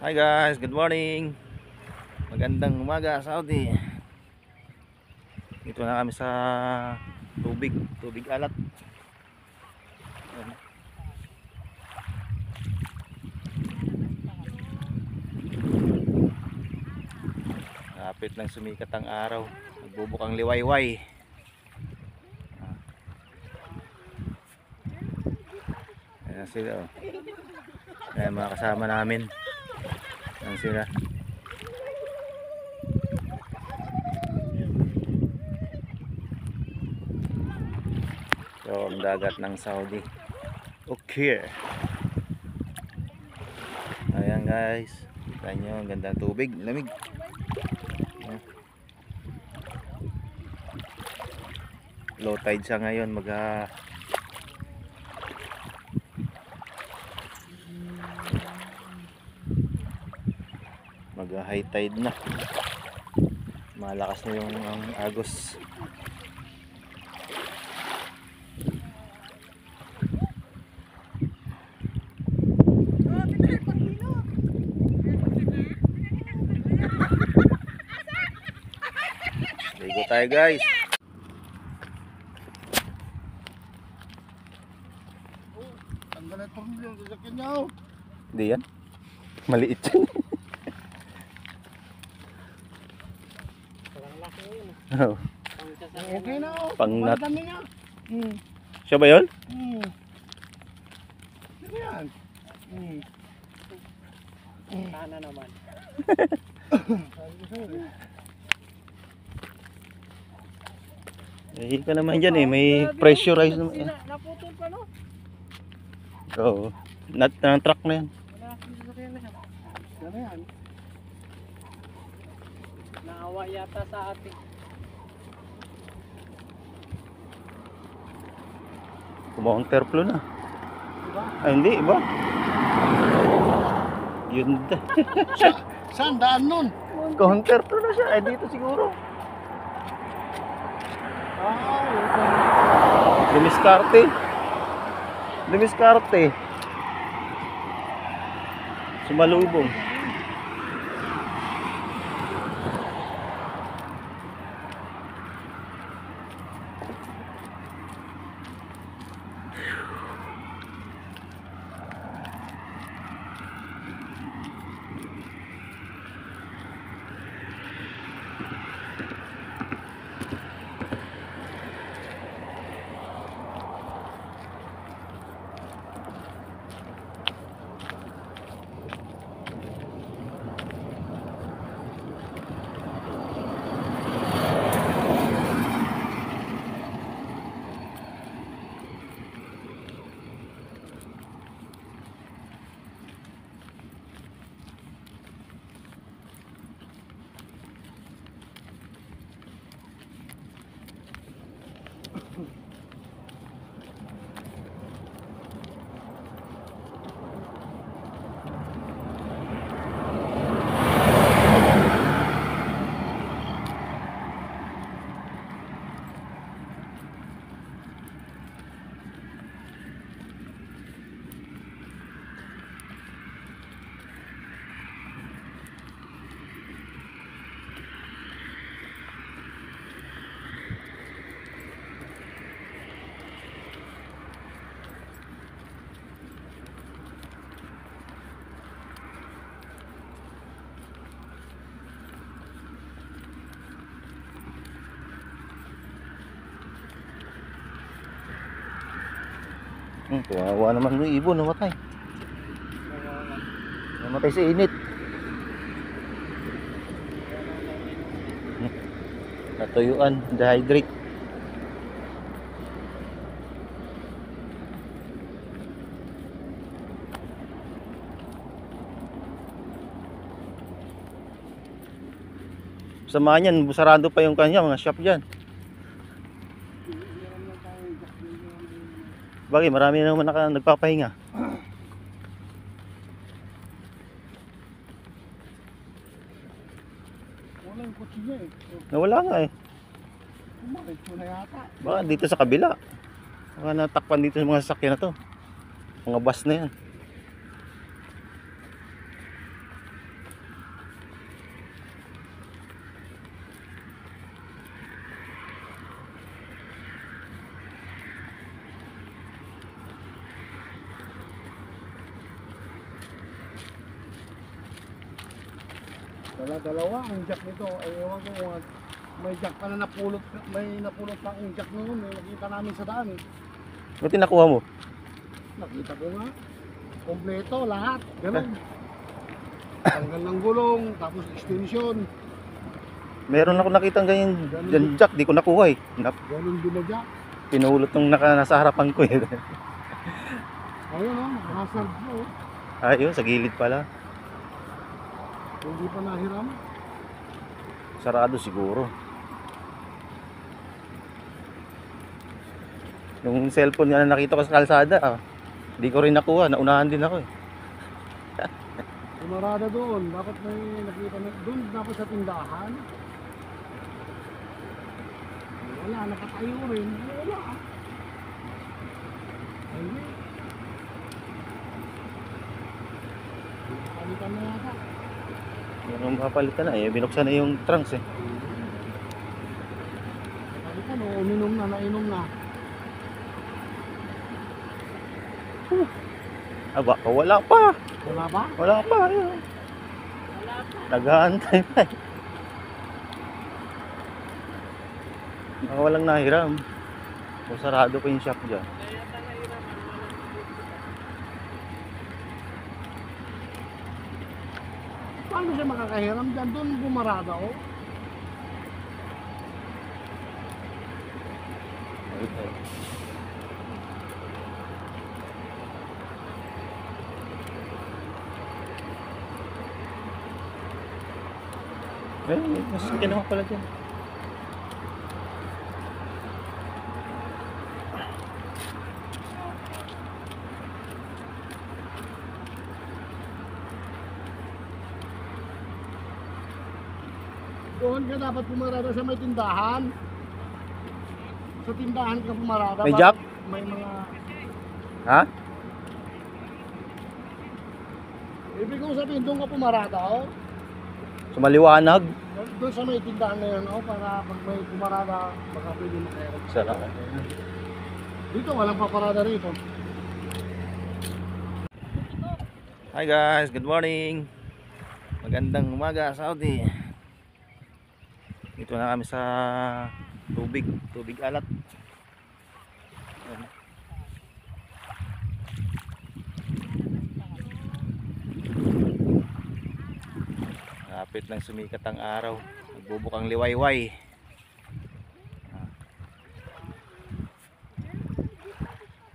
Hi guys, good morning. Magandang umaga, Saudi. Dito na kami sa tubig alat. Ayan. Kapit ng sumikat ang araw. Nagbubukang liwayway. Ayan sila. Oh. Ayan mga kasama namin. Ayan sila. So, ang dagat ng Saudi. Okay. Ayan guys. Kita nyo, ang ganda ng tubig. Lamig. Ayan. Low tide siya ngayon. Mag high tide na. Malakas na yung agos. Ligo tayo guys. Ang galit pang yung sasakyan niya. Hindi yan. Maliit yan. Oh. Okay na oh. Pangnat. Palitan niya. Siya ba yun? Ano yan? Sana naman. Eh, ka naman dyan eh. May pressurize naman. Naputol pa no? Oo. Truck na yan. Wala akong sasakyan na yan. Ano yan? Naawa yata sa atin. Counterflow na. Diba? Ay hindi, iba. Yun da. Saan daan nun? Counterflow na siya. Ay dito siguro. Dumiskarte. Dumiskarte. Sumalubong. Kawawa naman yung ibon, namatay. Namatay sa init. Natuyuan, dehydrate. Samahan yan, sarado pa yung kanya, mga shop dyan. Bagay, marami na naman nagpapahinga. Wala yung kutsi niya eh. Nawala nga eh. Umakit mo na yata. Baka dito sa kabila. Baka natakpan dito sa mga sasakyan na to. Mga bus na yan. Dalawa ang jack nito. Ay, ewan ko kung may jack pa na napulot. May napulot pa ang jack noon. May nakita namin sa daan. Buti nakuha mo. Nakita ko nga. Kompleto, lahat. Ganun. Tanggal ng gulong, tapos extension. Meron ako nakitang ganyan dyan, jack, di ko nakuha eh. Ganun din na jack. Pinulot nung nasa harapan ko eh. Ayun o, nakasarb mo. Ayun, sa gilid pala. Hindi pa nahiram. Sarado siguro. Yung cellphone nga na nakita ko sa kalsada, di ko rin nakuha. Naunahan din ako eh. Pumarada doon. Dapat may nakita na. Doon dapat sa tindahan. Wala, nakatayo rin. Wala. Hindi. Palitan na yata. Yung papalitan na eh. Binuksan na yung trunks eh. Palitan o, uminom na, nainom na. Baka wala pa. Wala ba? Wala pa. Ayun. Nag-aantay pa eh. Baka walang nahiram. O sarado pa yung shop dyan. Paano siya makakahiram dyan? Doon bumarada o. Mas kinuha pala dyan. Doon ka dapat pumarada sa may tindahan. Sa tindahan ka pumarada. May jack? May mga... Ha? Ibig kong sabihin, doon ka pumarada o. Sumaliwanag? Doon sa may tindahan na yun o. Para pag may pumarada, baka pwede makahiram. Sarap. Dito, walang paparada rito. Hi guys, good morning. Magandang umaga, Saudi. Dito na kami sa tubig alat. Kapit lang sumikat ang araw. Nagbubukang liwayway.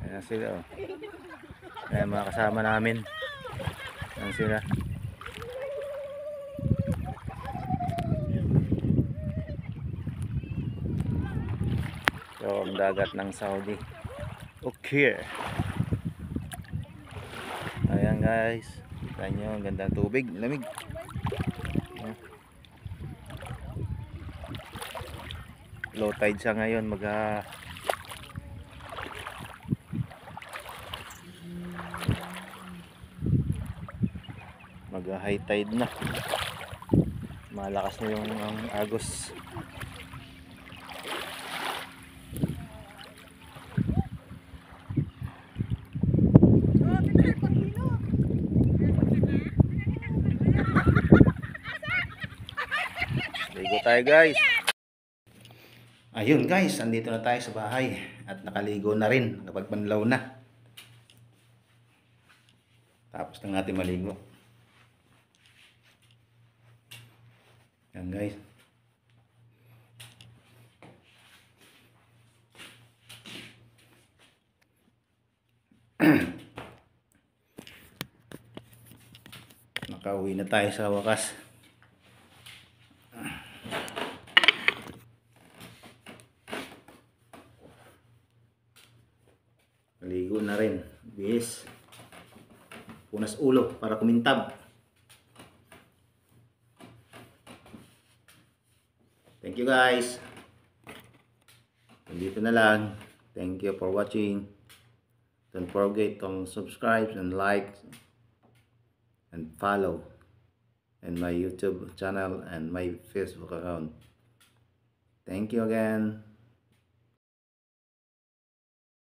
Ayan sila oh. Ayan mga kasama namin. Ayan sila. So, ang dagat ng Saudi. Okay. Ayan guys. Kita nyo, ang ganda ng tubig. Lamig. Ayan. Low tide siya ngayon. Mag high tide na. Malakas na yung ang agos. Ligo tayo guys. Ayun guys, andito na tayo sa bahay at nakaligo na rin, nakapagpanlaw na. Tapos na natin maligo. Yan guys. Nakauwi na tayo sa wakas. Maligo na rin. Bis. Punas ulo para kumintab. Thank you guys. Dito na lang. Thank you for watching. Don't forget to subscribe and like and follow in my YouTube channel and my Facebook account. Thank you again.